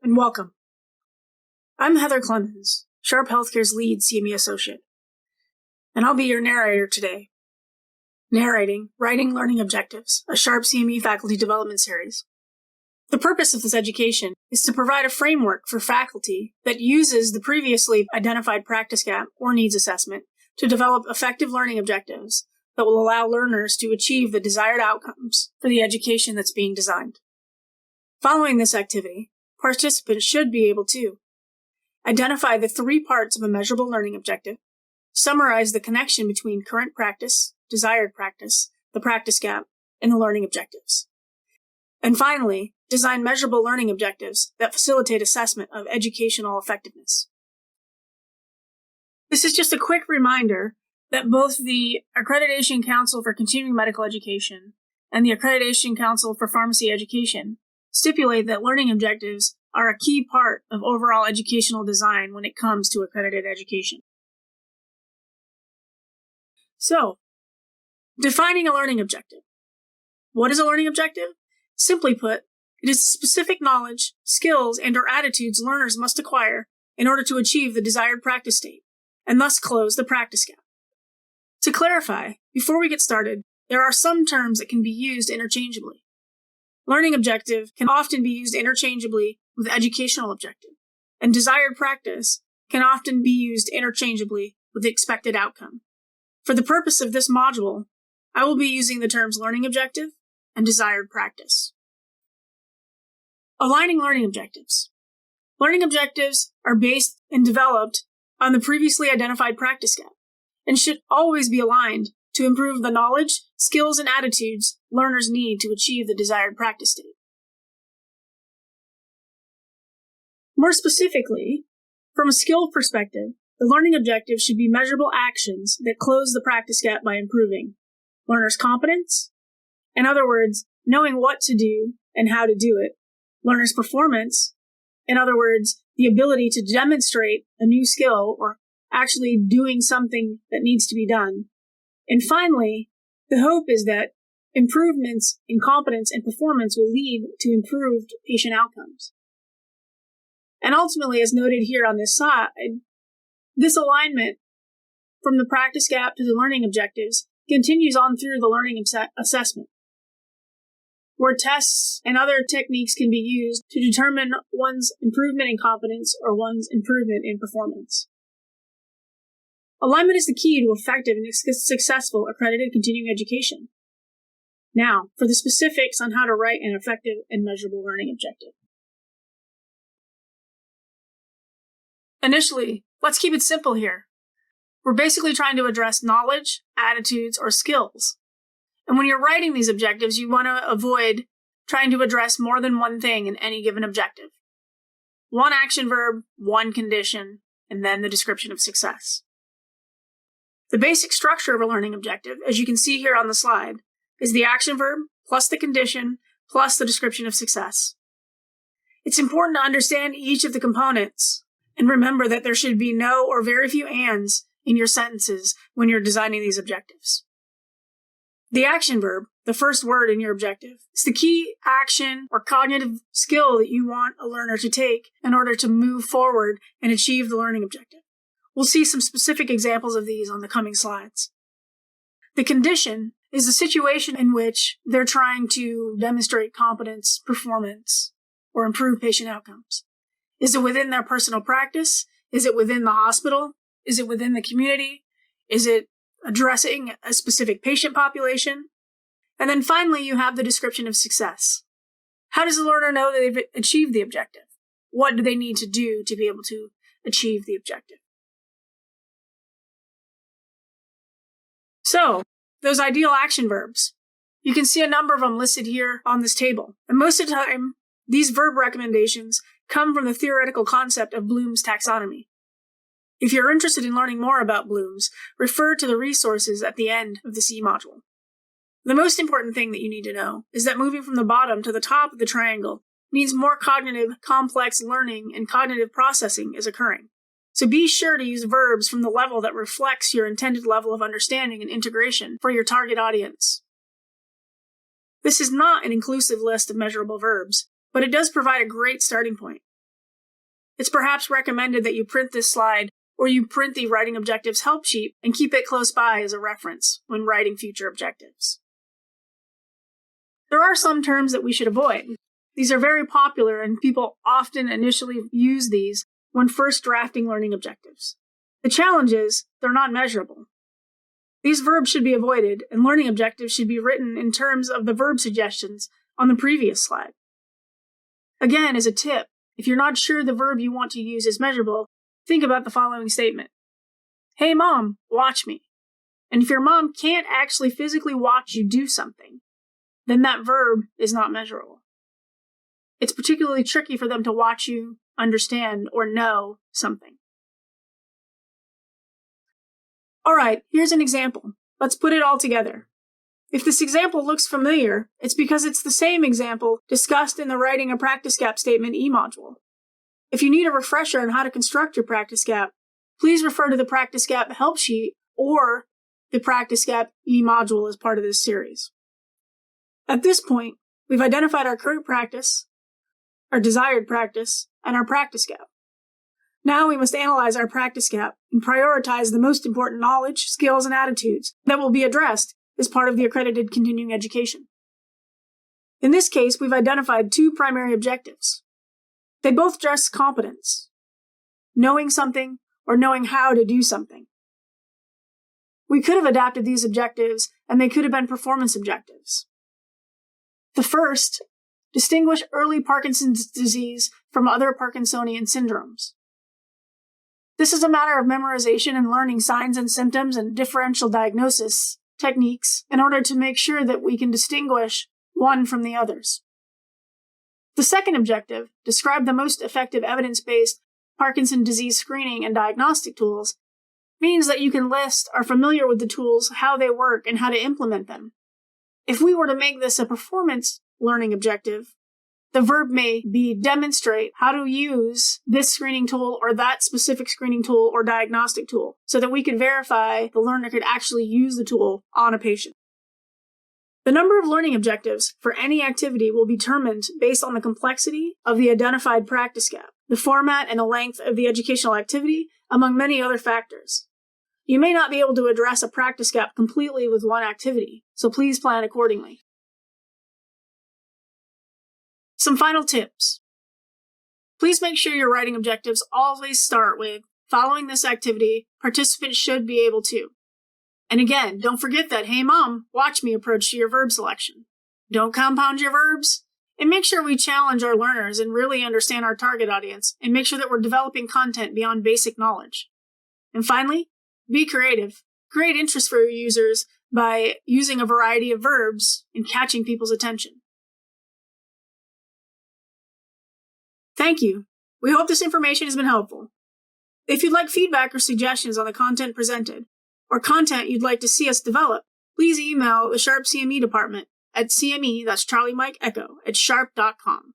and welcome. I'm Heather Clemens, Sharp Healthcare's lead CME associate, and I'll be your narrator today, narrating Writing Learning Objectives, a Sharp CME faculty development series. The purpose of this education is to provide a framework for faculty that uses the previously identified practice gap or needs assessment to develop effective learning objectives that will allow learners to achieve the desired outcomes for the education that's being designed. Following this activity, participants should be able to identify the 3 parts of a measurable learning objective, summarize the connection between current practice, desired practice, the practice gap, and the learning objectives, and finally, design measurable learning objectives that facilitate assessment of educational effectiveness. This is just a quick reminder that both the Accreditation Council for Continuing Medical Education and the Accreditation Council for Pharmacy Education stipulate that learning objectives are a key part of overall educational design when it comes to accredited education. So, defining a learning objective. What is a learning objective? Simply put, it is specific knowledge, skills, and/or attitudes learners must acquire in order to achieve the desired practice state, and thus close the practice gap. To clarify, before we get started, there are some terms that can be used interchangeably. Learning objective can often be used interchangeably with educational objective, and desired practice can often be used interchangeably with the expected outcome. For the purpose of this module, I will be using the terms learning objective and desired practice. Aligning learning objectives. Learning objectives are based and developed on the previously identified practice gap and should always be aligned to improve the knowledge, skills, and attitudes learners need to achieve the desired practice state. More specifically, from a skill perspective, the learning objective should be measurable actions that close the practice gap by improving learners' competence, in other words, knowing what to do and how to do it, learners' performance, in other words, the ability to demonstrate a new skill or actually doing something that needs to be done. And finally, the hope is that improvements in competence and performance will lead to improved patient outcomes. And ultimately, as noted here on this slide, this alignment from the practice gap to the learning objectives continues on through the learning assessment, where tests and other techniques can be used to determine one's improvement in competence or one's improvement in performance. Alignment is the key to effective and successful accredited continuing education. Now, for the specifics on how to write an effective and measurable learning objective. Initially, let's keep it simple here. We're basically trying to address knowledge, attitudes, or skills. And when you're writing these objectives, you want to avoid trying to address more than one thing in any given objective. One action verb, one condition, and then the description of success. The basic structure of a learning objective, as you can see here on the slide, is the action verb plus the condition plus the description of success. It's important to understand each of the components and remember that there should be no or very few ands in your sentences when you're designing these objectives. The action verb, the first word in your objective, is the key action or cognitive skill that you want a learner to take in order to move forward and achieve the learning objective. We'll see some specific examples of these on the coming slides. The condition is a situation in which they're trying to demonstrate competence, performance, or improve patient outcomes. Is it within their personal practice? Is it within the hospital? Is it within the community? Is it addressing a specific patient population? And then finally, you have the description of success. How does the learner know that they've achieved the objective? What do they need to do to be able to achieve the objective? So, those ideal action verbs. You can see a number of them listed here on this table. And most of the time, these verb recommendations come from the theoretical concept of Bloom's taxonomy. If you're interested in learning more about Bloom's, refer to the resources at the end of the C module. The most important thing that you need to know is that moving from the bottom to the top of the triangle means more cognitive, complex learning and cognitive processing is occurring. So be sure to use verbs from the level that reflects your intended level of understanding and integration for your target audience. This is not an inclusive list of measurable verbs, but it does provide a great starting point. It's perhaps recommended that you print this slide or you print the writing objectives help sheet and keep it close by as a reference when writing future objectives. There are some terms that we should avoid. These are very popular and people often initially use these when first drafting learning objectives. The challenge is they're not measurable. These verbs should be avoided and learning objectives should be written in terms of the verb suggestions on the previous slide. Again, as a tip, if you're not sure the verb you want to use is measurable, think about the following statement. Hey mom, watch me. And if your mom can't actually physically watch you do something, then that verb is not measurable. It's particularly tricky for them to watch you understand or know something. All right, here's an example. Let's put it all together. If this example looks familiar, it's because it's the same example discussed in the Writing a Practice Gap Statement E module. If you need a refresher on how to construct your practice gap, please refer to the Practice Gap help sheet or the Practice Gap E module as part of this series. At this point, we've identified our current practice, our desired practice, and our practice gap. Now we must analyze our practice gap and prioritize the most important knowledge, skills, and attitudes that will be addressed as part of the accredited continuing education. In this case, we've identified two primary objectives. They both address competence, knowing something or knowing how to do something. We could have adapted these objectives and they could have been performance objectives. The first, distinguish early Parkinson's disease from other Parkinsonian syndromes. This is a matter of memorization and learning signs and symptoms and differential diagnosis techniques in order to make sure that we can distinguish one from the others. The second objective, describe the most effective evidence-based Parkinson's disease screening and diagnostic tools, means that you can list, are familiar with the tools, how they work, and how to implement them. If we were to make this a performance learning objective, the verb may be demonstrate how to use this screening tool or that specific screening tool or diagnostic tool so that we can verify the learner could actually use the tool on a patient. The number of learning objectives for any activity will be determined based on the complexity of the identified practice gap, the format and the length of the educational activity, among many other factors. You may not be able to address a practice gap completely with one activity, so please plan accordingly. Some final tips. Please make sure your writing objectives always start with, following this activity, participants should be able to. And again, don't forget that, hey mom, watch me approach to your verb selection. Don't compound your verbs. And make sure we challenge our learners and really understand our target audience and make sure that we're developing content beyond basic knowledge. And finally, be creative. Create interest for your users by using a variety of verbs and catching people's attention. Thank you. We hope this information has been helpful. If you'd like feedback or suggestions on the content presented, or content you'd like to see us develop, please email the Sharp CME department at CME, that's Charlie Mike Echo, at sharp.com.